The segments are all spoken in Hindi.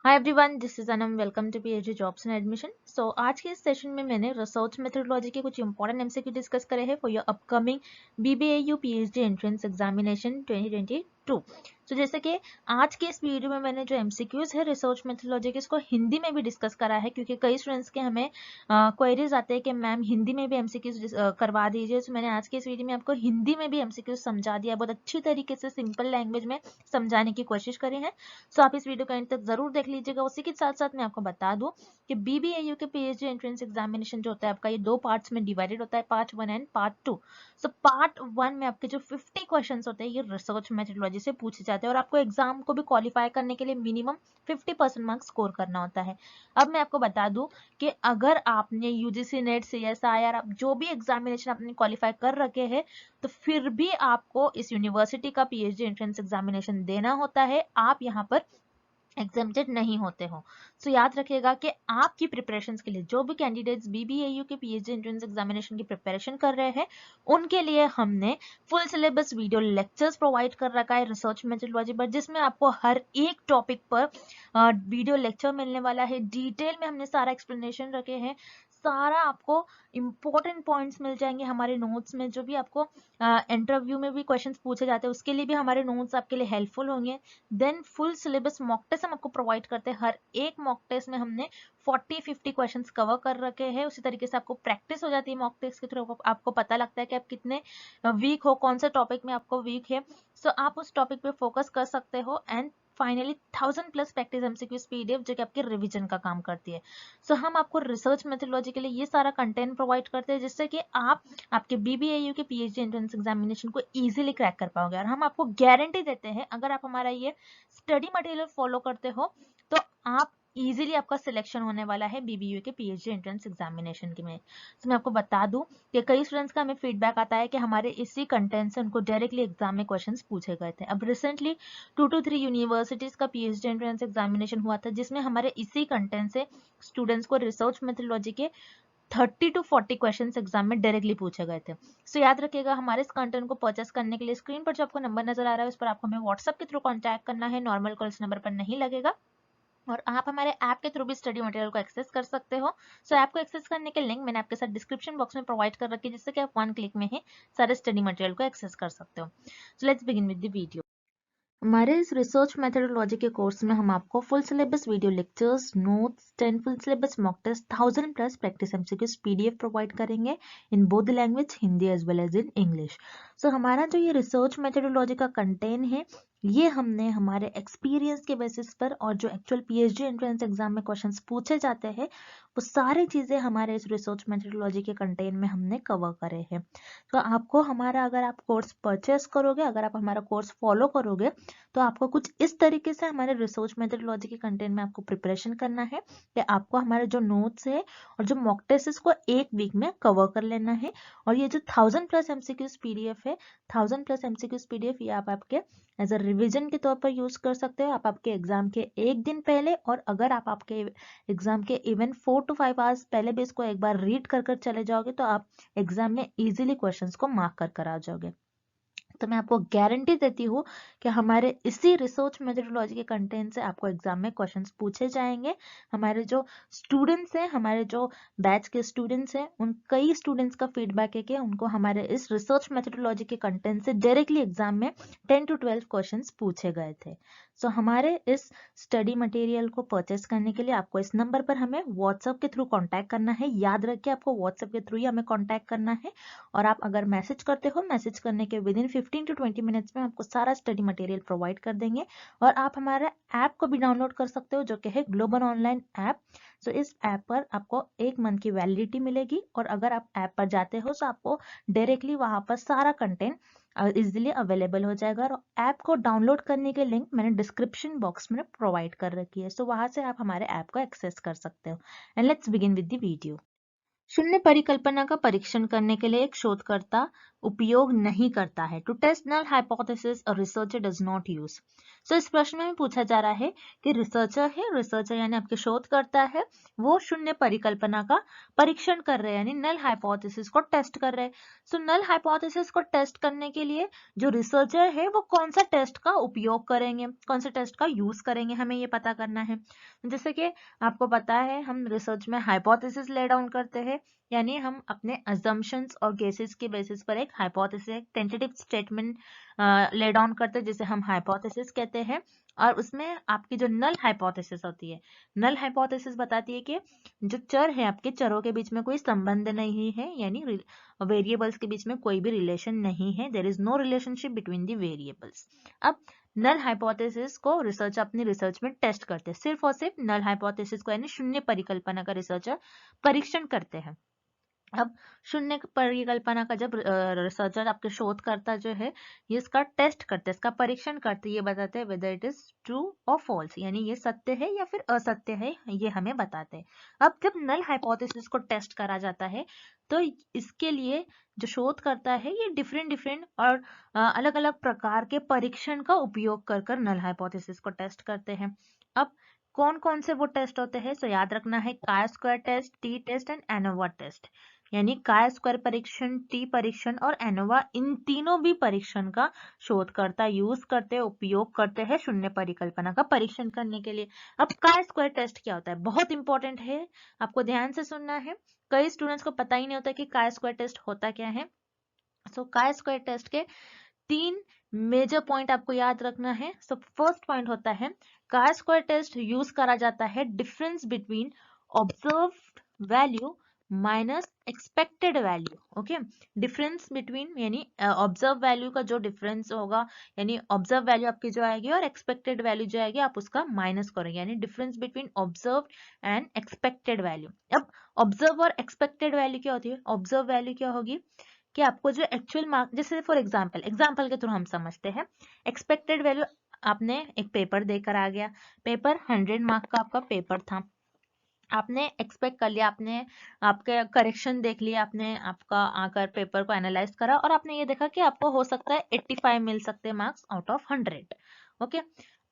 Hi everyone, this is Anam. Welcome to PhD jobs and admission. So आज के इस सेशन में मैंने रिसर्च मेथोडोलॉजी के कुछ इंपॉर्टेंट एमसीक्यू डिस्कस करे हैं for your upcoming BBAU PhD entrance examination 2022। तो जैसे कि आज के इस वीडियो में मैंने जो एमसीक्यूज है रिसर्च मेथोडोलॉजी के, इसको हिंदी में भी डिस्कस करा है, क्योंकि कई स्टूडेंट्स के हमें क्वेरीज आते हैं कि मैम हिंदी में भी एमसीक्यूज करवा दीजिए। तो मैंने आज के इस वीडियो में आपको हिंदी में भी एमसीक्यूज समझा दिया, बहुत अच्छी तरीके से सिंपल लैंग्वेज में समझाने की कोशिश करी है। सो आप इस वीडियो को एंड तक जरूर देख लीजिएगा। उसी के साथ साथ मैं आपको बता दूं कि बीबीएयू के पीएचडी एंट्रेंस एग्जामिनेशन जो होता है आपका, ये दो पार्ट्स में डिवाइडेड होता है, part 1 and part 2। So part 1 में आपके जो 50 क्वेश्चंस होते हैं ये रिसर्च मेथोडोलॉजी से पूछे जाते हैं, और आपको एग्जाम को भी क्वालिफाई करने के लिए मिनिमम 50% मार्क्स स्कोर करना होता है। अब मैं आपको बता दूं कि अगर आपने यूजीसी नेट, सीएसआईआर, आप जो भी एग्जामिनेशन आपने क्वालिफाई कर रखे हैं, तो फिर भी आपको इस यूनिवर्सिटी का पीएचडी एंट्रेंस एग्जामिनेशन देना होता है। आप यहाँ पर एग्जेम्प्टेड नहीं होते हो। सो याद रखिएगा कि आपकी प्रिपरेशन के लिए जो भी कैंडिडेट्स बीबीएयू के पीएचडी एंट्रेंस एग्जामिनेशन की प्रिपरेशन कर रहे हैं, उनके लिए हमने full syllabus video lectures provide कर रखा है रिसर्च मेथोडोलॉजी पर, जिसमें आपको हर एक टॉपिक पर वीडियो लेक्चर मिलने वाला है। डिटेल में हमने सारा एक्सप्लेनेशन रखे हैं, सारा आपको इंपॉर्टेंट पॉइंट्स मिल जाएंगे हमारे नोट्स में। जो भी आपको इंटरव्यू में भी क्वेश्चंस पूछे जाते हैं, उसके लिए भी हमारे नोट्स आपके लिए हेल्पफुल होंगे। Then full syllabus mock test हम आपको प्रोवाइड करते हैं। हर एक मॉक टेस्ट में हमने 40-50 क्वेश्चंस कवर कर रखे हैं। उसी तरीके से आपको प्रैक्टिस हो जाती है मॉक टेस्ट के थ्रू, आपको पता लगता है कि आप कितने वीक हो, कौन सा टॉपिक में आपको वीक है। सो आप उस टॉपिक पे फोकस कर सकते हो। And finally 1000+ practice MCQs PDF जो कि आपके रिवीजन का काम करती है। सो हम आपको रिसर्च मेथोडोलॉजी के लिए ये सारा कंटेंट प्रोवाइड करते हैं, जिससे कि आप आपके बीबीएयू के पीएचडी एंट्रेंस एग्जामिनेशन को इजीली क्रैक कर पाओगे। और हम आपको गारंटी देते हैं, अगर आप हमारा ये स्टडी मटेरियल फॉलो करते हो, तो आप इजीली आपका सिलेक्शन होने वाला है बीबीयू के पीएचडी एंट्रेंस एग्जामिनेशन के में। तो मैं आपको बता दूं कि कई स्टूडेंट्स का हमें फीडबैक आता है कि हमारे इसी कंटेंट से उनको डायरेक्टली एग्जाम में क्वेश्चंस पूछे गए थे। अब रिसेंटली 2 to 3 यूनिवर्सिटीज का पीएचडी एंट्रेंस एग्जामिनेशन हुआ था, जिसमें हमारे इसी कंटेंट से स्टूडेंट्स को रिसर्च मेथोडोलॉजी के 30 to 40 क्वेश्चंस एग्जाम में डायरेक्टली पूछे गए थे। सो याद रखिएगा, हमारे इस कंटेंट को परचेस करने के लिए स्क्रीन पर जो आपको नंबर नजर आ रहा है, उस पर आपको हमें व्हाट्सएप के थ्रू कॉन्टैक्ट करना है। नॉर्मल कॉल इस नंबर पर नहीं लगेगा, और आप हमारे ऐप के थ्रू भी स्टडी मटेरियल को एक्सेस कर सकते हो। सो ऐप को एक्सेस करने के लिंक मैंने आपके साथ डिस्क्रिप्शन बॉक्स में प्रोवाइड कर रखी है, जिससे कि आप 1 क्लिक में ही सारे स्टडी मटेरियल को एक्सेस कर सकते हो। So let's begin with the video. हमारे इस रिसर्च मेथोडोलॉजी के कोर्स में हम आपको full syllabus video lectures, notes, 10 full syllabus mock test, 1000+ practice MCQs PDF provide करेंगे in both language, Hindi as well as in English. So हमारा जो ये रिसर्च मेथोडोलॉजी का कंटेंट है, ये हमने हमारे एक्सपीरियंस के बेसिस पर, और जो एक्चुअल पीएचडी एंट्रेंस एग्जाम में क्वेश्चंस पूछे जाते हैं, वो सारी चीजें हमारे इस रिसर्च मेथोडोलॉजी के कंटेंट में हमने कवर करे हैं। तो आपको हमारा, अगर आप कोर्स परचेस करोगे, अगर आप हमारा कोर्स फॉलो करोगे, तो आपको कुछ इस तरीके से हमारे रिसर्च मेथोडोलॉजी के कंटेंट में आपको प्रिपरेशन करना है कि आपको हमारे जो नोट्स है और जो मॉक टेस्ट इसको एक वीक में कवर कर लेना है। और ये जो 1000+ एमसीक्यूज पीडीएफ है, 1000+ एमसीक्यूज पीडीएफ, ये आप आपके एज अ रिविजन के तौर पर यूज कर सकते हो। आप आपके एग्जाम के एक दिन पहले, और अगर आप आपके एग्जाम के इवन 4 to 5 आवर्स पहले भी इसको एक बार रीड कर चले जाओगे, तो आप एग्जाम में इजीली क्वेश्चंस को मार्क कर आ जाओगे। तो मैं आपको गारंटी देती हूँ कि हमारे इसी रिसर्च मेथोडोलॉजी के कंटेंट से आपको एग्जाम में क्वेश्चंस पूछे जाएंगे। हमारे जो स्टूडेंट्स हैं, हमारे जो बैच के स्टूडेंट्स हैं, उन कई स्टूडेंट्स का फीडबैक है कि उनको हमारे इस रिसर्च मेथोडोलॉजी के कंटेंट से डायरेक्टली एग्जाम में 10 to 12 क्वेश्चंस पूछे गए थे। सो हमारे इस स्टडी मटेरियल को परचेस करने के लिए आपको इस नंबर पर हमें व्हाट्सएप के थ्रू कॉन्टैक्ट करना है। याद रखिए, आपको व्हाट्सएप के थ्रू ही हमें कॉन्टैक्ट करना है। और आप अगर मैसेज करते हो, मैसेज करने के विद इन 15 to 20 मिनट्स में आपको सारा स्टडी मटेरियल प्रोवाइड कर देंगे। और आप हमारा ऐप को भी डाउनलोड कर सकते हो, जो कि है ग्लोबल ऑनलाइन ऐप। सो इस ऐप पर आपको 1 मंथ की वैलिडिटी मिलेगी, और अगर आप ऐप पर जाते हो तो आपको डायरेक्टली वहां पर सारा कंटेंट इजिली अवेलेबल हो जाएगा। और ऐप को डाउनलोड करने के लिंक मैंने डिस्क्रिप्शन बॉक्स में प्रोवाइड कर रखी है। सो वहां से आप हमारे ऐप को एक्सेस कर सकते हो। And let's begin with the video. शून्य परिकल्पना का परीक्षण करने के लिए एक शोधकर्ता उपयोग नहीं करता है। To test null hypothesis a researcher does not use. So इस प्रश्न में पूछा जा रहा है कि रिसर्चर यानी आपके शोधकर्ता है, वो शून्य परिकल्पना का परीक्षण कर रहे हैं, यानी नल हाइपोथेसिस को टेस्ट कर रहे हैं। सो नल हाइपोथेसिस को टेस्ट करने के लिए जो रिसर्चर है वो कौन सा टेस्ट का उपयोग करेंगे, कौन सा टेस्ट का यूज करेंगे, हमें ये पता करना है। जैसे कि आपको पता है हम रिसर्च में हाइपोथेसिस ले डाउन करते हैं, यानी हम अपने अजम्पशंस और गेसेस के बेसिस पर एक हाइपोथेसिस, एक टेंटेटिव स्टेटमेंट ले डाउन करते हैं, जिसे हम हाइपोथेसिस कहते हैं। और उसमें आपकी जो नल हाइपोथेसिस होती है, नल हाइपोथेसिस बताती है कि जो चर है, आपके चरों के बीच में कोई संबंध नहीं है, यानी वेरिएबल्स के बीच में कोई भी रिलेशन नहीं है, there is no relationship between the variables. अब नल हाइपोथेसिस को रिसर्च अपनी रिसर्च में टेस्ट करते हैं, सिर्फ और सिर्फ नल हाइपोथेसिस को यानी शून्य परिकल्पना का रिसर्चर परीक्षण करते हैं। अब शून्य परिकल्पना का जब रिसर्चर, आपके शोधकर्ता जो है, ये इसका टेस्ट करते हैं, इसका परीक्षण करते हैं, ये बताते हैं वेदर इट इज ट्रू और फॉल्स, यानी ये सत्य है या फिर असत्य है, ये हमें बताते हैं। अब जब नल हाइपोथेसिस को टेस्ट करा जाता है तो इसके लिए जो शोधकर्ता है ये डिफरेंट और अलग अलग प्रकार के परीक्षण का उपयोग कर नल हाइपोथेसिस को टेस्ट करते हैं। अब कौन कौन से वो टेस्ट होते हैं, तो याद रखना है chi square test, T test and ANOVA test. यानी काय स्क्वायर परीक्षण, टी परीक्षण और एनोवा, इन तीनों भी परीक्षण का शोधकर्ता यूज करते हैं, उपयोग करते हैं शून्य परिकल्पना का परीक्षण करने के लिए। अब काय स्क्वायर टेस्ट क्या होता है, बहुत इंपॉर्टेंट है, आपको ध्यान से सुनना है। कई स्टूडेंट्स को पता ही नहीं होता कि काय स्क्वायर टेस्ट होता क्या है। सो काय स्क्वायर टेस्ट के 3 मेजर पॉइंट आपको याद रखना है। सो फर्स्ट पॉइंट होता है, काय स्क्वायर टेस्ट यूज करा जाता है difference between observed value minus expected value. Okay, difference between यानी ऑब्जर्व वैल्यू का जो डिफरेंस होगा, यानी ऑब्जर्व वैल्यू आपकी जो आएगी और एक्सपेक्टेड वैल्यू जो आएगी, आप उसका माइनस करोगे, यानी difference between observe and expected value. अब ऑब्जर्व और एक्सपेक्टेड वैल्यू क्या होती है, ऑब्जर्व वैल्यू क्या होगी कि आपको जो एक्चुअल मार्क, जैसे फॉर एग्जाम्पल के थ्रू हम समझते हैं, एक्सपेक्टेड वैल्यू, आपने एक पेपर देकर आ गया, पेपर 100 मार्क का आपका पेपर था, आपने एक्सपेक्ट कर लिया, आपने आपके करेक्शन देख लिया, आपने आपका आकर पेपर को एनालाइज करा और आपने ये देखा कि आपको हो सकता है 85 मिल सकते हैं मार्क्स आउट ऑफ 100। ओके,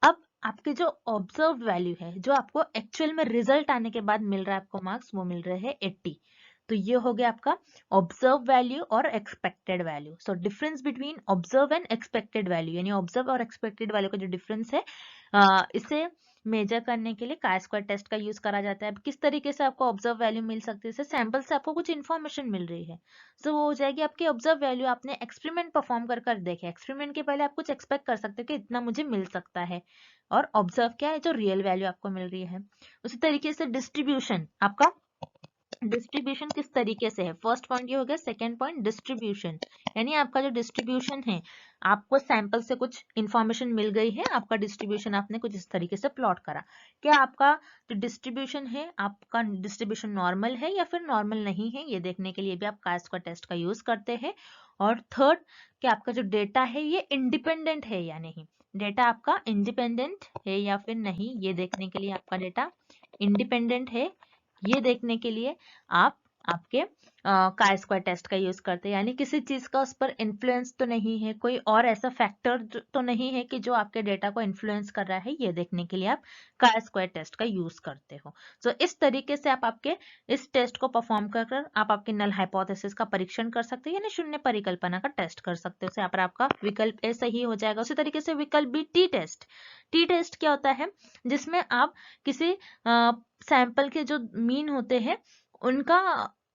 अब आपके जो ऑब्जर्व वैल्यू है, जो आपको एक्चुअल में रिजल्ट आने के बाद मिल रहा है आपको मार्क्स, वो मिल रहे हैं 80। तो ये हो गया आपका ऑब्जर्व वैल्यू और expected value. So difference between observe and expected value, यानी ऑब्जर्व और एक्सपेक्टेड वैल्यू का जो डिफरेंस है, इसे मेजर करने के लिए काय स्क्वायर टेस्ट का यूज करा जाता है। अब किस तरीके से आपको ऑब्जर्व वैल्यू मिल सकती है, जैसे सैंपल से आपको कुछ इन्फॉर्मेशन मिल रही है, तो वो हो जाएगी आपकी ऑब्जर्व वैल्यू। आपने एक्सपेरिमेंट परफॉर्म कर देखे, एक्सपेरिमेंट के पहले आप कुछ एक्सपेक्ट कर सकते हो कि इतना मुझे मिल सकता है, और ऑब्जर्व क्या है, जो रियल वैल्यू आपको मिल रही है। उसी तरीके से डिस्ट्रीब्यूशन, आपका डिस्ट्रीब्यूशन किस तरीके से है, फर्स्ट पॉइंट ये हो गया। सेकेंड पॉइंट डिस्ट्रीब्यूशन, यानी आपका जो डिस्ट्रीब्यूशन है, आपको सैंपल से कुछ इंफॉर्मेशन मिल गई है, आपका डिस्ट्रीब्यूशन आपने कुछ इस तरीके से प्लॉट करा, क्या आपका जो डिस्ट्रीब्यूशन है, आपका डिस्ट्रीब्यूशन नॉर्मल है या फिर नॉर्मल नहीं है, ये देखने के लिए भी आप काय स्क्वायर टेस्ट का यूज करते हैं। और थर्ड, कि आपका जो डेटा है ये इंडिपेंडेंट है या नहीं, डेटा आपका इंडिपेंडेंट है या फिर नहीं, ये देखने के लिए आपका डेटा इंडिपेंडेंट है, ये देखने के लिए आप आपके काय स्क्वायर टेस्ट का यूज करते हैं, यानी किसी चीज का उस पर इन्फ्लुएंस तो नहीं है, कोई और ऐसा फैक्टर तो नहीं है कि जो आपके डेटा को इन्फ्लुएंस कर रहा है, ये देखने के लिए आप काय स्क्वायर टेस्ट का यूज करते हो। सो इस तरीके से आप आपके इस टेस्ट को परफॉर्म कर आप आपके नल हाइपोथेसिस का परीक्षण कर सकते हैं, यानी शून्य परिकल्पना का टेस्ट कर सकते हो। यहाँ पर आपका विकल्प ए सही हो जाएगा। उसी तरीके से विकल्प B T test. T test क्या होता है, जिसमें आप किसी सैंपल के जो मीन होते हैं, उनका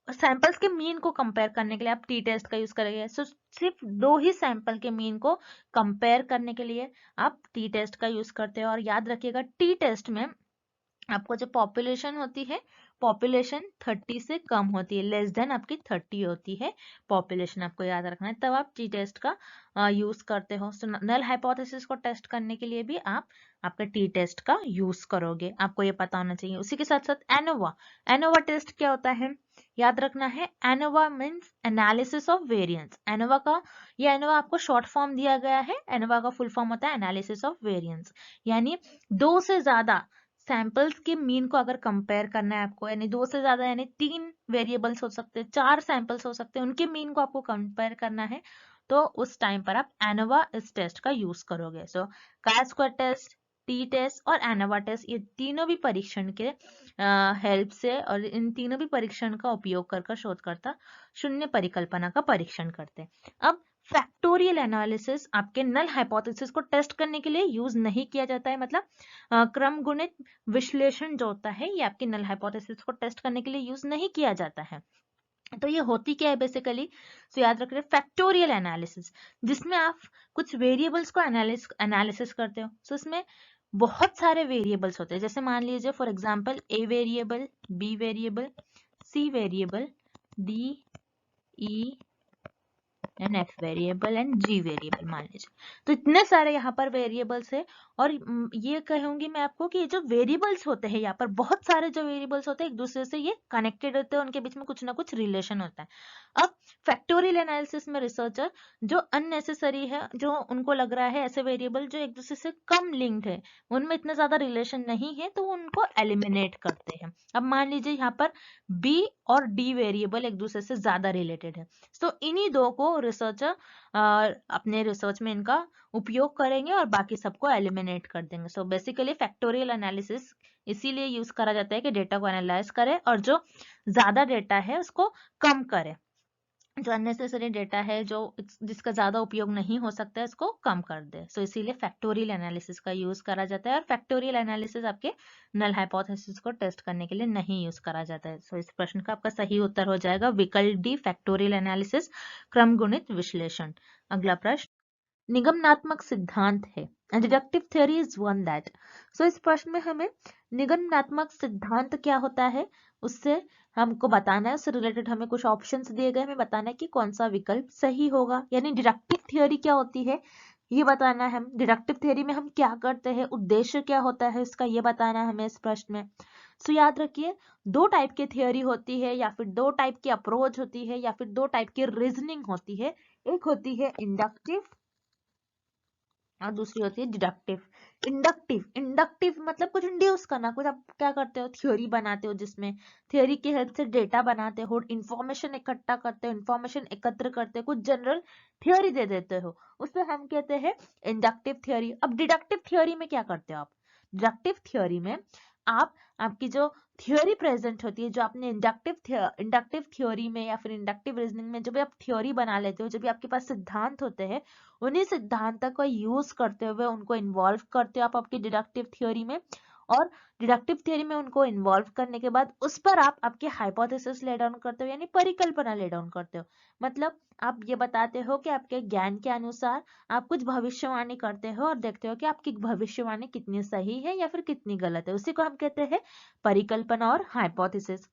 सैंपल्स के मीन को कंपेयर करने के लिए आप टी टेस्ट का यूज करेंगे। सो सिर्फ 2 ही सैंपल के मीन को कंपेयर करने के लिए आप टी टेस्ट का यूज करते हैं। और याद रखिएगा, टी टेस्ट में आपको जो पॉपुलेशन होती है, पॉपुलेशन 30 से कम होती है, लेस देन आपकी 30 होती है पॉपुलेशन, आपको याद रखना है, तब आप टी टेस्ट का यूज करते हो। सो नल हाइपोथेसिस को टेस्ट करने के लिए भी आप आपका टी टेस्ट का यूज करोगे, आपको ये पता होना चाहिए। उसी के साथ साथ एनोवा, एनोवा टेस्ट क्या होता है, याद रखना है, ANOVA means analysis of variance. ANOVA का, ये एनोवा आपको शॉर्ट फॉर्म दिया गया है, एनोवा का फुल फॉर्म होता है एनालिसिस ऑफ वेरिएंस, यानी 2 से ज्यादा सैंपल्स के मीन को अगर कंपेयर करना है आपको, यानी 2 से ज्यादा यानी 3 वेरिएबल्स हो सकते हैं, 4 सैंपल्स हो सकते हैं, उनके मीन को आपको कंपेयर करना है, तो उस टाइम पर आप एनोवा इस टेस्ट का यूज करोगे। सो chi-square टेस्ट, टी टेस्ट और एनोवा टेस्ट, ये तीनों भी परीक्षण के हेल्प से और इन तीनों भी परीक्षण का उपयोग कर शोधकर्ता शून्य परिकल्पना का परीक्षण करते हैं। अब फैक्टोरियल एनालिसिस आपके नल हाइपोथेसिस को टेस्ट करने के लिए यूज नहीं किया जाता है, मतलब क्रम गुणित विश्लेषण जो होता है ये आपकी नल हाइपोथेसिस को टेस्ट करने के लिए यूज नहीं किया जाता है। तो ये होती क्या है बेसिकली, तो याद रख रहे फैक्टोरियल एनालिसिस, जिसमें आप कुछ वेरिएबल्स को एनालिसिस करते हो। सो इसमें बहुत सारे वेरिएबल्स होते हैं, जैसे मान लीजिए for example A variable, B variable, C variable, D, E and F variable and G variable मान लीजिए। तो इतने सारे यहाँ पर वेरिएबल्स है, और ये कहूंगी मैं आपको कि ये जो वेरिएबल्स होते हैं यहाँ पर बहुत सारे जो वेरिएबल्स होते हैं एक दूसरे से ये कनेक्टेड होते हैं, उनके बीच में कुछ ना कुछ रिलेशन होता है। अब फैक्टोरियल एनालिसिस में रिसर्चर जो अननेसेसरी है, जो उनको लग रहा है ऐसे वेरिएबल जो एक दूसरे से कम लिंक्ड है, उनमें इतना ज्यादा रिलेशन नहीं है, तो उनको एलिमिनेट करते हैं। अब मान लीजिए यहाँ पर बी और डी वेरिएबल एक दूसरे से ज्यादा रिलेटेड है, तो इन्हीं दो को रिसर्चर अपने रिसर्च में इनका उपयोग करेंगे और बाकी सबको एलिमिनेट कर देंगे। सो बेसिकली फैक्टोरियल एनालिसिस इसीलिए यूज करा जाता है कि डेटा को एनालाइज करे और जो ज्यादा डेटा है उसको कम करे, जो अननेसेसरी डेटा है जो जिसका ज्यादा उपयोग नहीं हो सकता है उसको कम कर दे। सो इसीलिए फैक्टोरियल एनालिसिस का यूज करा जाता है, और फैक्टोरियल एनालिसिस आपके नल हाइपोथेसिस को टेस्ट करने के लिए नहीं यूज करा जाता है। सो इस प्रश्न का आपका सही उत्तर हो जाएगा विकल्प डी, फैक्टोरियल एनालिसिस, क्रम गुणित विश्लेषण। अगला प्रश्न, निगमनात्मक सिद्धांत है, deductive theory is one that. So इस प्रश्न में हमें निगमनात्मक सिद्धांत क्या होता है उससे हमको बताना है, उससे रिलेटेड हमें कुछ ऑप्शंस दिए गए, हमें बताना है कि कौन सा विकल्प सही होगा, यानी डिडक्टिव थ्योरी क्या होती है ये बताना है। हम डिडक्टिव थ्योरी में हम क्या करते हैं, उद्देश्य क्या होता है इसका, ये बताना है हमें इस प्रश्न में। सो याद रखिए, दो टाइप की थ्योरी होती है, या फिर दो टाइप की अप्रोच होती है, या फिर दो टाइप की रीजनिंग होती है। एक होती है इंडक्टिव और दूसरी होती है डिडक्टिव। इंडक्टिव मतलब कुछ इंड्यूस करना, कुछ आप क्या करते हो, थ्योरी बनाते हो, जिसमें थ्योरी की हेल्प से डेटा बनाते हो, इंफॉर्मेशन इकट्ठा करते हो, इंफॉर्मेशन एकत्र करते हो, कुछ जनरल थ्योरी दे देते हो, उसमें हम कहते हैं इंडक्टिव थ्योरी। अब डिडक्टिव थ्योरी में क्या करते हो आप, डिडक्टिव थ्योरी में आप आपकी जो थ्योरी प्रेजेंट होती है, जो आपने इंडक्टिव थ्योरी में या फिर इंडक्टिव रीजनिंग में जब भी आप थ्योरी बना लेते हो, जब भी आपके पास सिद्धांत होते हैं, उन्हीं सिद्धांतों का यूज करते हुए उनको इन्वॉल्व करते हो आप आपकी डिडक्टिव थ्योरी में, और डिडक्टिव थ्योरी में उनको इन्वॉल्व करने के बाद उस पर आप आपके हाइपोथेसिस ले डाउन करते हो, यानी परिकल्पना ले डाउन करते हो। मतलब आप ये बताते हो कि आपके ज्ञान के अनुसार आप कुछ भविष्यवाणी करते हो और देखते हो कि आपकी भविष्यवाणी कितनी सही है या फिर कितनी गलत है, उसी को हम कहते हैं परिकल्पना और हाइपोथेसिस।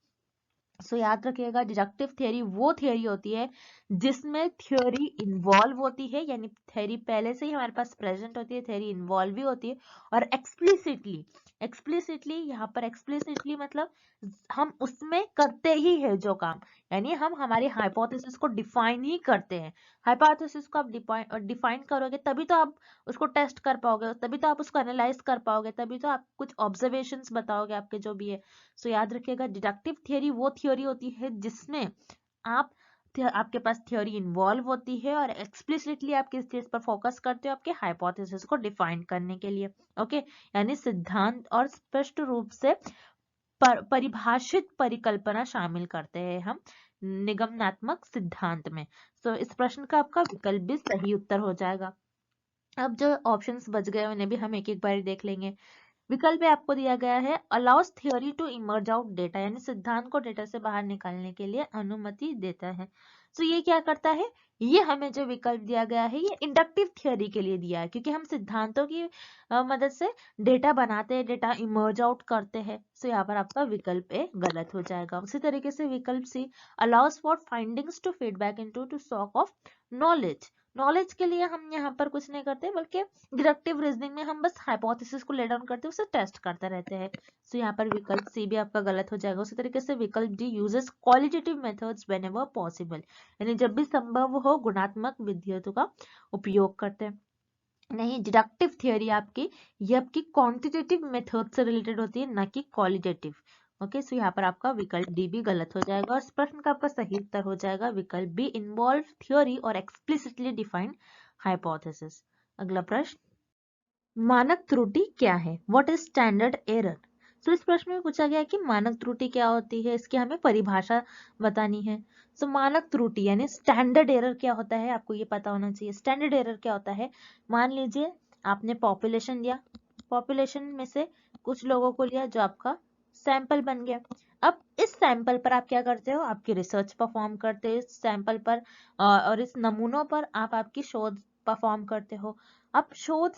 सो याद रखिएगा, डिडक्टिव थ्योरी वो थ्योरी होती है जिसमें थ्योरी इन्वॉल्व होती है, यानी थ्योरी पहले से ही हमारे पास प्रेजेंट होती है, थ्योरी इन्वॉल्व भी होती है, और एक्सप्लिसिटली यहाँ पर एक्सप्लिसिटली मतलब हम उसमें करते ही है जो काम, यानी हम हमारी हाइपोथेसिस को डिफाइन ही करते हैं। हाइपोथेसिस को आप डिफाइन करोगे तभी तो आप उसको टेस्ट कर पाओगे, तभी तो आप उसको एनालाइज कर पाओगे, तभी तो आप कुछ ऑब्जर्वेशंस बताओगे आपके जो भी है। सो याद रखिएगा, डिडक्टिव थ्योरी वो थ्योरी होती है जिसमें आपके पास थ्योरी इन्वॉल्व होती है और एक्सप्लिसिटली आप किस चीज पर फोकस करते हो, आपके हाइपोथेसिस को डिफाइन करने के लिए। ओके, यानी सिद्धांत और स्पष्ट रूप से परिभाषित परिकल्पना शामिल करते हैं हम निगमनात्मक सिद्धांत में। सो इस प्रश्न का आपका विकल्प भी सही उत्तर हो जाएगा। अब जो ऑप्शंस बच गए उन्हें भी हम एक एक बार देख लेंगे। विकल्प में आपको दिया गया है allows theory to emerge out data, यानी सिद्धांत को डेटा से बाहर निकालने के लिए अनुमति देता है। तो ये क्या करता है, ये हमें जो विकल्प दिया गया है ये इंडक्टिव थ्योरी के लिए दिया है, क्योंकि हम सिद्धांतों की मदद से डेटा बनाते हैं, डेटा इमर्ज आउट करते हैं। सो यहाँ पर आपका विकल्प ए गलत हो जाएगा। उसी तरीके से विकल्प C allows for findings to feedback into to stock of knowledge. Knowledge के लिए हम यहाँ पर कुछ नहीं करते, बल्कि डिडक्टिव रीजनिंग में हम बस हाइपोथेसिस को ले डाउन करते हैं, उसे टेस्ट करते रहते हैं। सो यहाँ पर विकल्प सी भी आपका गलत हो जाएगा। उसी तरीके से विकल्प D uses qualitative methods whenever possible, यानी जब भी संभव हो गुणात्मक विधियों का उपयोग करते हैं। नहीं, डिडक्टिव थियोरी आपकी, ये आपकी क्वांटिटेटिव मेथड से रिलेटेड होती है, ना कि क्वालिटेटिव। ओके, सो यहाँ पर आपका विकल्प डी भी गलत हो जाएगा और इस प्रश्न का आपका सही उत्तर हो जाएगा विकल्प बी, इन्वॉल्व थियोरी और एक्सप्लिसिटली डिफाइंड हाइपोथेसिस। अगला प्रश्न, मानक त्रुटि क्या है? What is standard error? तो इस प्रश्न में पूछा गया है कि मानक त्रुटि क्या होती है, इसकी हमें परिभाषा बतानी है। सो मानक त्रुटि यानी स्टैंडर्ड एरर क्या होता है, आपको ये पता होना चाहिए। स्टैंडर्ड एरर क्या होता है? मान लीजिए आपने पॉपुलेशन लिया, पॉपुलेशन में से कुछ लोगों को लिया जो आपका सैंपल बन गया। अब इस सैंपल पर आप क्या करते हो? आपकी रिसर्च परफॉर्म करते हो इस सैंपल पर, और इस नमूनों पर आप आपकी शोध परफॉर्म करते हो। अब शोध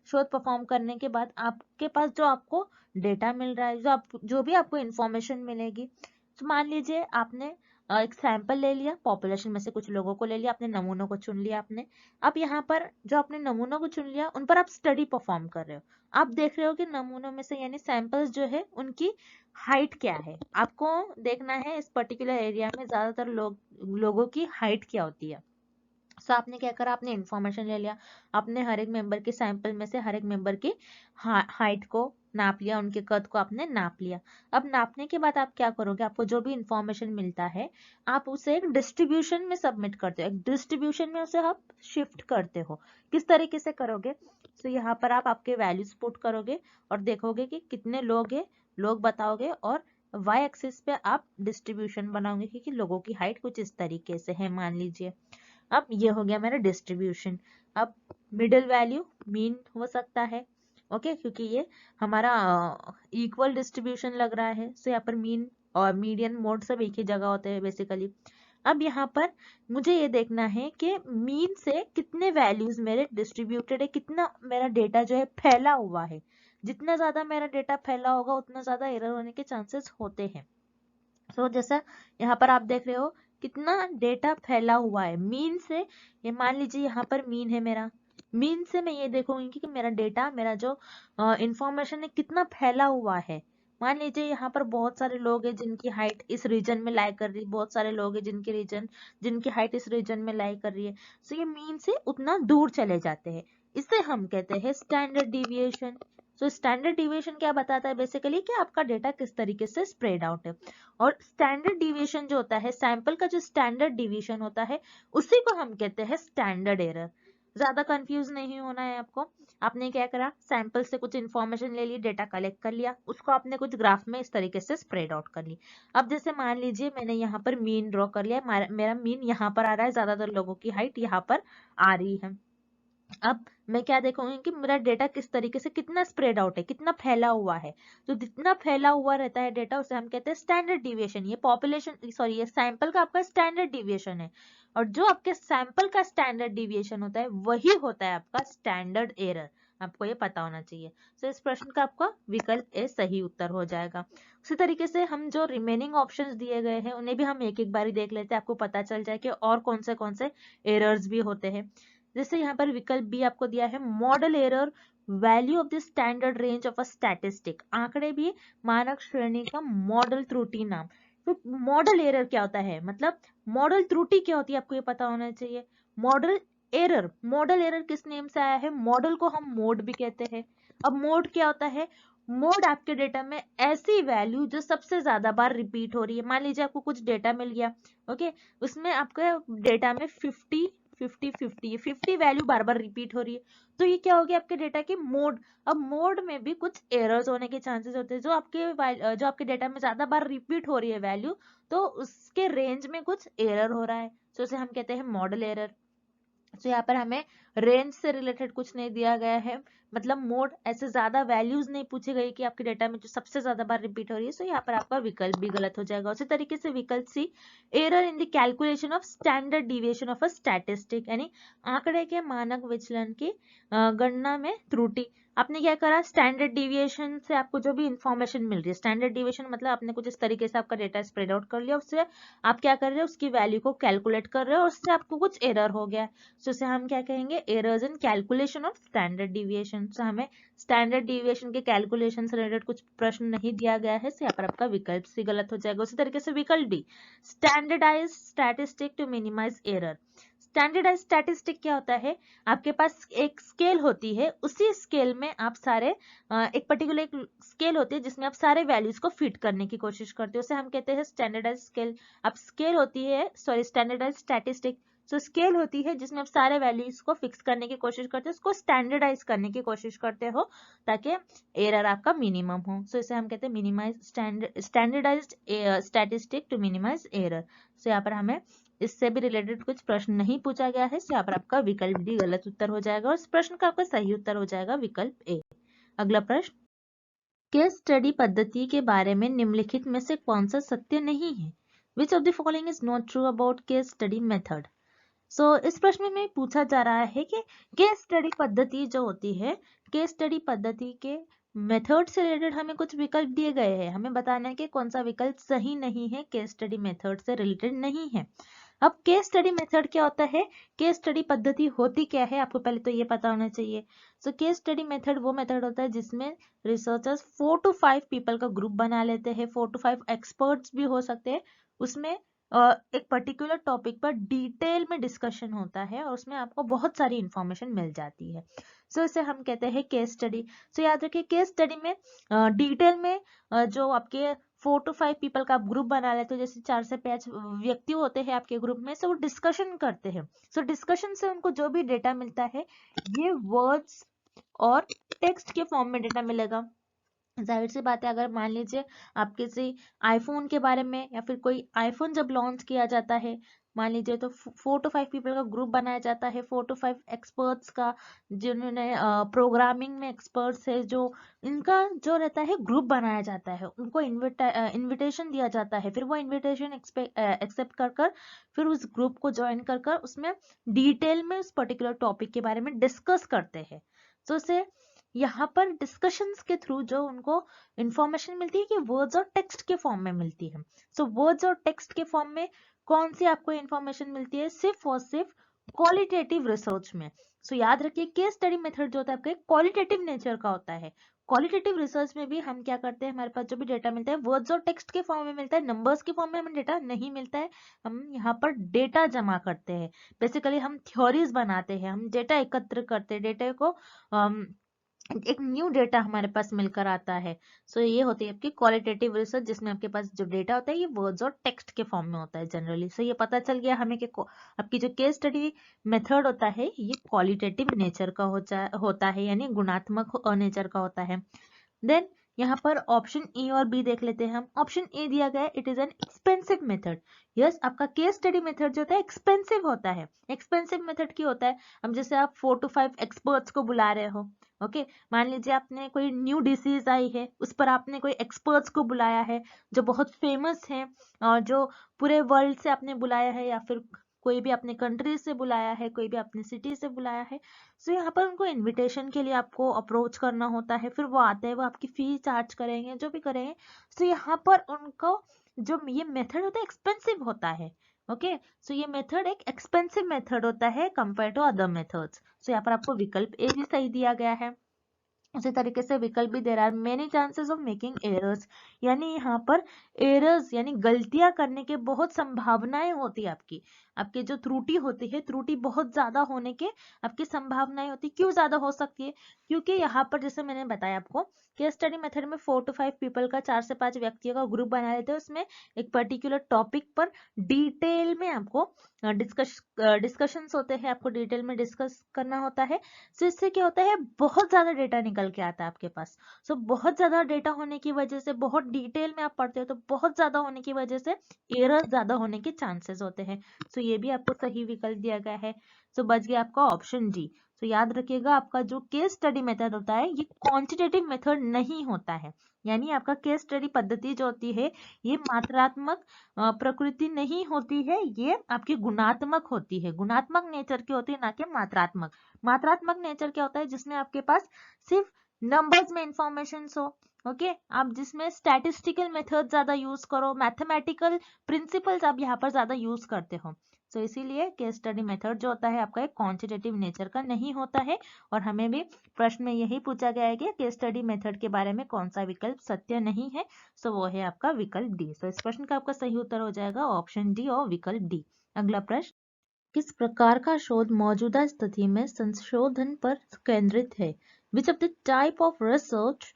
परफॉर्म करने के बाद आपके पास जो आपको डेटा मिल रहा है, जो भी आपको इंफॉर्मेशन मिलेगी, तो मान लीजिए आपने एक सैंपल ले लिया, पॉपुलेशन में से कुछ लोगों को ले लिया, आपने नमूनों को चुन लिया आपने। अब यहाँ पर जो आपने नमूनों को चुन लिया, उन पर आप स्टडी परफॉर्म कर रहे हो। आप देख रहे हो कि नमूनों में से यानी सैंपल्स जो है उनकी हाइट क्या है। आपको देखना है इस पर्टिकुलर एरिया में ज्यादातर लोगों की हाइट क्या होती है। सो आपने क्या करा, आपने इंफॉर्मेशन ले लिया, आपने हर एक मेंबर के सैंपल में से हर एक मेंबर की हाइट को नाप लिया, उनके कद को आपने नाप लिया। अब नापने के बाद आप क्या करोगे, आपको जो भी इंफॉर्मेशन मिलता है आप उसे एक डिस्ट्रीब्यूशन में सबमिट करते हो, एक डिस्ट्रीब्यूशन में उसे आप शिफ्ट करते हो। किस तरीके से करोगे? तो यहाँ पर आप आपके वैल्यूज पुट करोगे और देखोगे कि कितने लोग हैं, लोग बताओगे, और वाई एक्सिस पे आप डिस्ट्रीब्यूशन बनाओगे क्योंकि लोगों की हाइट कुछ इस तरीके से है, मान लीजिए। अब ये हो गया मेरा डिस्ट्रीब्यूशन। अब मिडिल वैल्यू मीन हो सकता है, ओके, क्योंकि ये हमारा इक्वल डिस्ट्रीब्यूशन लग रहा है। सो यहाँ पर मीन और मीडियन मोड सब एक ही जगह होते हैं बेसिकली। अब यहाँ पर मुझे ये देखना है कि मीन से कितने वैल्यूज मेरे डिस्ट्रीब्यूटेड है, कितना मेरा डेटा जो है फैला हुआ है। जितना ज्यादा मेरा डेटा फैला होगा उतना ज्यादा एरर होने के चांसेस होते हैं। सो जैसा यहाँ पर आप देख रहे हो कितना डेटा फैला हुआ है मीन से। ये मान लीजिए यहाँ पर मीन है मेरा, मीन से मैं ये देखूंगी कि मेरा डेटा, मेरा जो इंफॉर्मेशन है कितना फैला हुआ है। मान लीजिए यहाँ पर बहुत सारे लोग हैं जिनकी हाइट इस रीजन में लाई कर रही है, बहुत सारे लोग हैं जिनकी हाइट इस रीजन में लाई कर रही है। सो ये मीन से उतना दूर चले जाते हैं, इसे हम कहते हैं standard deviation. So standard deviation क्या बताता है बेसिकली, कि आपका डेटा किस तरीके से स्प्रेड आउट है। और स्टैंडर्ड डिविएशन जो होता है, सैंपल का जो स्टैंडर्ड डिविएशन होता है, उसी को हम कहते हैं स्टैंडर्ड एरर। ज्यादा कंफ्यूज नहीं होना है आपको। आपने क्या करा, सैंपल से कुछ इंफॉर्मेशन ले ली, डेटा कलेक्ट कर लिया, उसको आपने कुछ ग्राफ में इस तरीके से स्प्रेड आउट कर ली। अब जैसे मान लीजिए मैंने यहाँ पर मीन ड्रॉ कर लिया, मेरा मीन यहाँ पर आ रहा है, ज्यादातर लोगों की हाइट यहाँ पर आ रही है। अब मैं क्या देखूंगी कि मेरा डेटा किस तरीके से कितना स्प्रेड आउट है, कितना फैला हुआ है। तो जितना फैला हुआ रहता है डेटा, उसे हम कहते हैं स्टैंडर्ड डिविएशन। ये पॉपुलेशन सॉरी ये सैंपल का आपका स्टैंडर्ड डिविएशन है, और जो आपके सैंपल का स्टैंडर्ड डिविएशन होता है वही होता है आपका स्टैंडर्ड एरर। आपको ये पता होना चाहिए। तो इस प्रश्न का आपका विकल्प ए सही उत्तर हो जाएगा। उसी तरीके से हम जो रिमेनिंग ऑप्शंस दिए गए हैं उन्हें भी हम एक एक बारी देख लेते हैं, आपको पता चल जाए कि और कौन से एरर्स भी होते हैं। जैसे यहाँ पर विकल्प बी आपको दिया है, model error value of the standard range of a statistic. आंकड़े भी मानक श्रेणी का मॉडल त्रुटि नाम। तो मॉडल एरर क्या होता है, मतलब मॉडल त्रुटि क्या होती है, आपको ये पता होना चाहिए। मॉडल एरर किस नेम से आया है? मॉडल को हम मोड भी कहते हैं। अब मोड क्या होता है? मोड आपके डेटा में ऐसी वैल्यू जो सबसे ज्यादा बार रिपीट हो रही है। मान लीजिए आपको कुछ डेटा मिल गया, ओके, उसमें आपके डेटा में 50 वैल्यू बार बार रिपीट हो रही है, तो ये क्या हो गया आपके डेटा की मोड। अब मोड में भी कुछ एरर्स होने के चांसेस होते हैं, जो आपके डेटा में ज्यादा बार रिपीट हो रही है वैल्यू, तो उसके रेंज में कुछ एरर हो रहा है, तो उसे हम कहते हैं मॉडल एरर। तो यहाँ पर हमें रेंज से रिलेटेड कुछ नहीं दिया गया है, मतलब मोड ऐसे ज्यादा वैल्यूज नहीं पूछी गई कि आपके डेटा में जो सबसे ज्यादा बार रिपीट हो रही है। तो यहाँ पर आपका विकल्प भी गलत हो जाएगा। उसी तरीके से विकल्प C, error in the calculation of standard deviation of a statistic, यानी आंकड़े के मानक विचलन की गणना में त्रुटि। आपने क्या करा, स्टैंडर्ड डिविएशन से आपको जो भी इंफॉर्मेशन मिल रही है, स्टैंडर्ड डिविएशन मतलब आपने कुछ इस तरीके से आपका डेटा स्प्रेड आउट कर लिया, उससे आप क्या कर रहे हो, उसकी वैल्यू को कैलकुलेट कर रहे हो, उससे आपको कुछ एरर हो गया, तो इसे हम क्या कहेंगे, errors in calculation of standard deviation. तो हमें स्टैंडर्ड डिविएशन के कैलकुलेशन से रिलेटेड कुछ प्रश्न नहीं दिया गया है, यहाँ पर आपका विकल्प सी गलत हो जाएगा। उसी तरीके से विकल्प D, standardise statistic to minimise error. Standardise statistic क्या होता है, आपके पास एक स्केल होती है, उसी स्केल में आप सारे एक पर्टिकुलर एक स्केल होती है जिसमें आप सारे वैल्यूज को फिट करने की कोशिश करते हो, उसे हम कहते हैं स्टैंडर्डाइज स्केल। अब स्केल होती है, सॉरी, स्टैंडर्डाइज स्टैटिस्टिक, तो स्केल होती है जिसमें आप सारे वैल्यूज को फिक्स करने की कोशिश करते हो, उसको स्टैंडर्डाइज करने की कोशिश करते हो ताकि एरर आपका मिनिमम हो। सो इसे हम कहते हैं minimize standardized statistic to minimise error. So यहाँ पर हमें इससे भी रिलेटेड कुछ प्रश्न नहीं पूछा गया है, यहाँ पर आपका विकल्प डी गलत उत्तर हो जाएगा और इस प्रश्न का आपका सही उत्तर हो जाएगा विकल्प ए। अगला प्रश्न, केस स्टडी पद्धति के बारे में निम्नलिखित में से कौन सा सत्य नहीं है? Which of the following is not true about case study method? So इस प्रश्न में पूछा जा रहा है कि केस स्टडी पद्धति जो होती है, केस स्टडी पद्धति के मेथड से रिलेटेड हमें कुछ विकल्प दिए गए हैं, हमें बताना है कि कौन सा विकल्प सही नहीं है, केस स्टडी मेथड से रिलेटेड नहीं है। अब केस स्टडी मेथड क्या होता है, केस स्टडी पद्धति होती क्या है, आपको पहले तो ये पता होना चाहिए। सो केस स्टडी मेथड वो मेथड होता है जिसमें रिसर्चर्स 4 to 5 पीपल का ग्रुप बना लेते हैं, 4 to 5 एक्सपर्ट्स भी हो सकते हैं, उसमें एक पर्टिकुलर टॉपिक पर डिटेल में डिस्कशन होता है और उसमें आपको बहुत सारी इंफॉर्मेशन मिल जाती है। सो इसे हम कहते हैं केस स्टडी। सो याद रखिए केस स्टडी में डिटेल में जो आपके 4 to 5 पीपल का आप ग्रुप बना लेते हो, जैसे 4 से 5 व्यक्ति होते हैं आपके ग्रुप में, सो वो डिस्कशन करते हैं। सो डिस्कशन से उनको जो भी डेटा मिलता है ये वर्ड्स और टेक्स्ट के फॉर्म में डेटा मिलेगा। जाहिर सी बात है, अगर मान लीजिए आप किसी आईफोन के बारे में या फिर कोई आईफोन जब लॉन्च किया जाता है, मान लीजिए तो 4 to 5 पीपल का ग्रुप बनाया जाता है, 4 to 5 एक्सपर्ट्स का, जिन्होंने प्रोग्रामिंग में एक्सपर्ट्स है, जो इनका जो रहता है ग्रुप बनाया जाता है, उनको इनविटेशन दिया जाता है, फिर वो इनविटेशन एक्सेप्ट कर फिर उस ग्रुप को ज्वाइन कर उसमें डिटेल में उस पर्टिकुलर टॉपिक के बारे में डिस्कस करते हैं। तो उसे यहाँ पर डिस्कशंस के थ्रू जो उनको इंफॉर्मेशन मिलती है कि वर्ड्स और टेक्स्ट के फॉर्म में मिलती है। सो वर्ड्स और टेक्स्ट के फॉर्म में कौन सी आपको इंफॉर्मेशन मिलती है? सिर्फ और सिर्फ क्वालिटेटिव रिसर्च में। सो याद रखिए केस स्टडी मेथड जो होता है आपका क्वालिटेटिव नेचर का होता है। क्वालिटेटिव रिसर्च में भी हम क्या करते हैं, हमारे पास जो भी डेटा मिलता है वर्ड्स और टेक्स्ट के फॉर्म में मिलता है, नंबर्स के फॉर्म में हमें डेटा नहीं मिलता है। हम यहाँ पर डेटा जमा करते हैं, बेसिकली हम थ्योरीज बनाते हैं, हम डेटा एकत्र करते हैं, डेटा को एक न्यू डेटा हमारे पास मिलकर आता है। सो ये होती है आपकी क्वालिटेटिव रिसर्च, जिसमें आपके पास जो डेटा होता है ये वर्ड्स और टेक्स्ट के फॉर्म में होता है जनरली। सो ये पता चल गया हमें कि आपकी जो केस स्टडी मेथड होता है ये क्वालिटेटिव नेचर का होता है, यानी गुणात्मक नेचर का होता है। देन यहाँ पर ऑप्शन ए और बी देख लेते हैं हम। ऑप्शन ए दिया गया है, it is an expensive method. Yes, आपका केस स्टडी मेथड जो होता है एक्सपेंसिव होता है। एक्सपेंसिव मेथड क्या होता है, अब जैसे आप 4 to 5 एक्सपर्ट्स को बुला रहे हो, ओके मान लीजिए आपने कोई न्यू डिसीज आई है, उस पर आपने कोई एक्सपर्ट्स को बुलाया है जो बहुत फेमस है और जो पूरे वर्ल्ड से आपने बुलाया है, या फिर कोई भी अपने कंट्री से बुलाया है, कोई भी अपने सिटी से बुलाया है। सो यहाँ पर उनको इनविटेशन के लिए आपको अप्रोच करना होता है, फिर वो आते हैं, वो आपकी फी चार्ज करेंगे, जो भी करेंगे। सो यहाँ पर उनको जो ये मेथड होता है एक्सपेंसिव होता है। ओके सो ये मेथड एक एक्सपेंसिव मेथड होता है कंपेयर टू अदर मेथड्स। सो यहाँ पर आपको विकल्प ए भी सही दिया गया है। उसी तरीके से विकल्प भी there are many chances of making errors, यानी यहाँ पर एरर्स यानी गलतियां करने के बहुत संभावनाएं होती है। आपकी जो त्रुटि होती है, त्रुटि बहुत ज्यादा होने के आपकी संभावनाएं होती है। क्यों ज्यादा हो सकती है? क्योंकि यहाँ पर जैसे मैंने बताया आपको, केस स्टडी मेथड में 4 to 5 पीपल का, 4 से 5 व्यक्तियों का ग्रुप बना लेते हैं, उसमें एक पर्टिकुलर टॉपिक पर डिटेल में आपको डिस्कशंस होते हैं, आपको डिटेल में डिस्कस करना होता है। सो इससे क्या होता है, बहुत ज्यादा डेटा निकल के आता है आपके पास। सो बहुत ज्यादा डेटा होने की वजह से, बहुत डिटेल में आप पढ़ते हो तो बहुत ज्यादा होने की वजह से एरर ज्यादा होने के चांसेस होते हैं। सो ये भी आपको सही विकल्प दिया गया है। सो बच गया आपका ऑप्शन डी। तो याद रखिएगा आपका जो केस स्टडी मेथड होता है ये क्वांटिटेटिव मेथड नहीं होता है, यानी आपका केस स्टडी पद्धति जो होती है ये मात्रात्मक प्रकृति नहीं होती है, ये आपकी गुणात्मक होती है, गुणात्मक नेचर की होती है, ना कि मात्रात्मक। मात्रात्मक नेचर क्या होता है, जिसमें आपके पास सिर्फ नंबर्स में इंफॉर्मेशन हो, ओके आप जिसमें स्टैटिस्टिकल मेथड ज्यादा यूज करो, मैथमेटिकल प्रिंसिपल्स आप यहाँ पर ज्यादा यूज करते हो। तो इसीलिए केस स्टडी मेथड जो होता है आपका एक क्वांटिटेटिव नेचर का नहीं होता है। और हमें भी प्रश्न में यही पूछा गया है कि केस स्टडी मेथड के बारे में कौन सा विकल्प सत्य नहीं है। सो वो है आपका विकल्प डी। तो इस प्रश्न का आपका सही उत्तर हो जाएगा ऑप्शन डी और विकल्प डी। अगला प्रश्न, किस प्रकार का शोध मौजूदा स्थिति में संशोधन पर केंद्रित है? Which of the type of research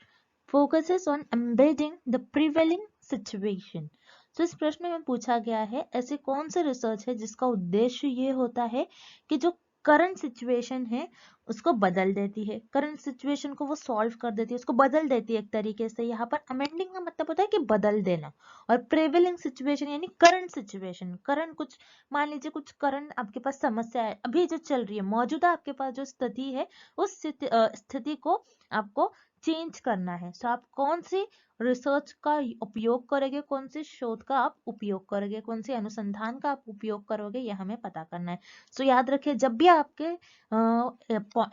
focuses on embedding the prevailing situation? तो इस प्रश्न में पूछा गया है ऐसे कौन से रिसर्च है जिसका उद्देश्य ये होता है कि जो करंट सिचुएशन है उसको बदल देती है, करंट सिचुएशन को वो सॉल्व कर देती है, उसको बदल देती है एक तरीके से। यहाँ पर अमेंडिंग का मतलब होता है कि बदल देना, और प्रेवेलिंग सिचुएशन यानी करंट सिचुएशन, करंट कुछ मान लीजिए कुछ करंट आपके पास समस्या है अभी जो चल रही है, मौजूदा आपके पास जो स्थिति है उस स्थिति को आपको चेंज करना है। सो आप कौन सी रिसर्च का उपयोग करोगे, कौन से शोध का आप उपयोग करोगे, कौन से अनुसंधान का आप उपयोग करोगे, यह हमें पता करना है। सो याद रखिए जब भी आपके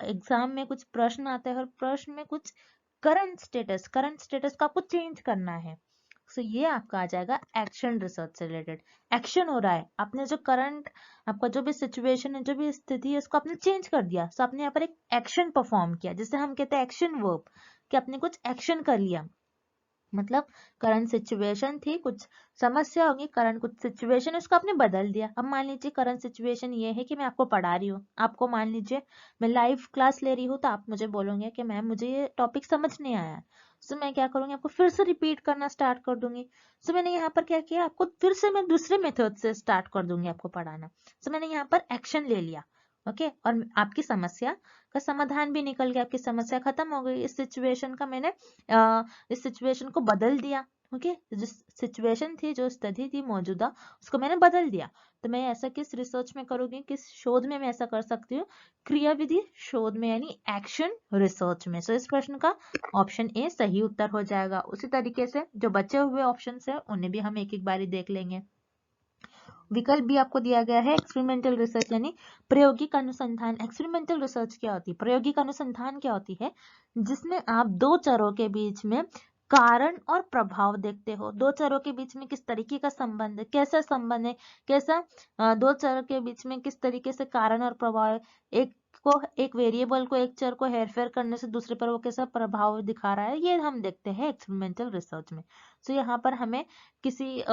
एग्जाम में कुछ प्रश्न आते हैं और प्रश्न में कुछ करंट स्टेटस का आपको चेंज करना है, सो ये आपका आ जाएगा एक्शन रिसर्च से रिलेटेड। एक्शन हो रहा है, आपने जो करंट आपका जो भी सिचुएशन है, जो भी स्थिति है, उसको आपने चेंज कर दिया। सो आपने यहाँ पर एक एक्शन परफॉर्म किया, जिसे हम कहते हैं एक्शन वर्ब, कि आपने कुछ एक्शन कर लिया। मतलब करंट सिचुएशन थी, कुछ समस्या होगी, करंट कुछ सिचुएशन है, उसको आपने बदल दिया। अब मान लीजिए करंट सिचुएशन ये है कि मैं आपको पढ़ा रही हूँ, आपको मान लीजिए मैं लाइव क्लास ले रही हूँ, तो आप मुझे बोलोगे कि मैम मुझे ये टॉपिक समझ नहीं आया। सो मैं क्या करूंगी, आपको फिर से रिपीट करना स्टार्ट कर दूंगी। सो मैंने यहाँ पर क्या किया, आपको फिर से मैं दूसरे मेथड से स्टार्ट कर दूंगी आपको पढ़ाना। सो मैंने यहाँ पर एक्शन ले लिया, ओके, और आपकी समस्या का समाधान भी निकल गया, आपकी समस्या खत्म हो गई। इस सिचुएशन का मैंने इस सिचुएशन को बदल दिया, ओके, जिस सिचुएशन थी, जो स्थिति थी मौजूदा, उसको मैंने बदल दिया। तो मैं ऐसा किस रिसर्च में करूंगी, किस शोध में मैं ऐसा कर सकती हूँ? क्रियाविधि शोध में, यानी एक्शन रिसर्च में। सो इस प्रश्न का ऑप्शन ए सही उत्तर हो जाएगा। उसी तरीके से जो बचे हुए ऑप्शन है उन्हें भी हम एक एक बारी देख लेंगे। विकल्प भी आपको दिया गया है एक्सपेरिमेंटल रिसर्च यानी प्रायोगिक अनुसंधान। एक्सपेरिमेंटल रिसर्च क्या होती है, प्रायोगिक अनुसंधान क्या होती है, जिसमें आप दो चरों के बीच में कारण और प्रभाव देखते हो। दो चरों के बीच में किस तरीके का संबंध है, कैसा संबंध है, कैसा दो चरों के बीच में किस तरीके से कारण और प्रभाव है, एक वेरिएबल को, एक चर को हेरफेर करने से दूसरे पर वो कैसा प्रभाव दिखा रहा है, ये हम देखते हैं एक्सपेरिमेंटल रिसर्च में। तो यहाँ पर हमें किसी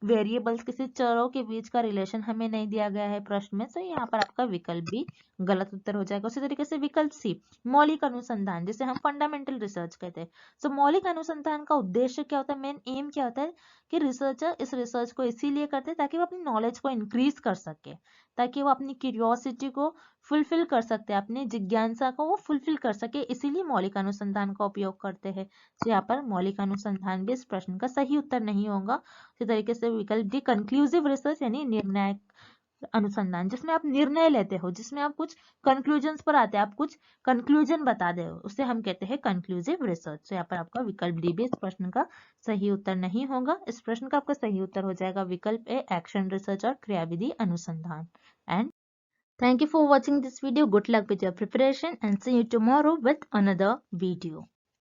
वेरिएबल्स, किसी चरों के बीच का रिलेशन हमें नहीं दिया गया है प्रश्न में, तो यहाँ पर आपका विकल्प भी गलत उत्तर हो जाएगा। उसी तरीके से विकल्प सी, मौलिक अनुसंधान, जिसे हम फंडामेंटल रिसर्च कहते हैं। सो मौलिक अनुसंधान का उद्देश्य क्या होता है, मेन एम क्या होता है, कि रिसर्चर इस रिसर्च को इसीलिए करते हैं ताकि वो अपनी नॉलेज को इंक्रीज कर सके, ताकि वो अपनी क्यूरियोसिटी को फुलफिल कर सकते हैं, अपनी जिज्ञासा को वो फुलफिल कर सके, इसीलिए मौलिक अनुसंधान का उपयोग करते हैं। तो यहाँ पर मौलिक अनुसंधान भी इस प्रश्न का सही उत्तर नहीं होगा। इसी तरीके से विकल्प डी, कंक्लूसिव रिसर्च यानी निर्णायक अनुसंधान, जिसमें आप निर्णय लेते हो, जिसमें आप कुछ कंक्लूजन्स पर आते हैं, आप कुछ कंक्लूजन बता दे हो, उसे हम कहते हैं कंक्लूसिव रिसर्च। तो यहाँ पर आपका विकल्प डी भी इस प्रश्न का सही उत्तर नहीं होगा। इस प्रश्न का आपका सही उत्तर हो जाएगा विकल्प ए, एक्शन रिसर्च और क्रियाविधि अनुसंधान। And thank you for watching this video. Good luck with your preparation and see you tomorrow with another video.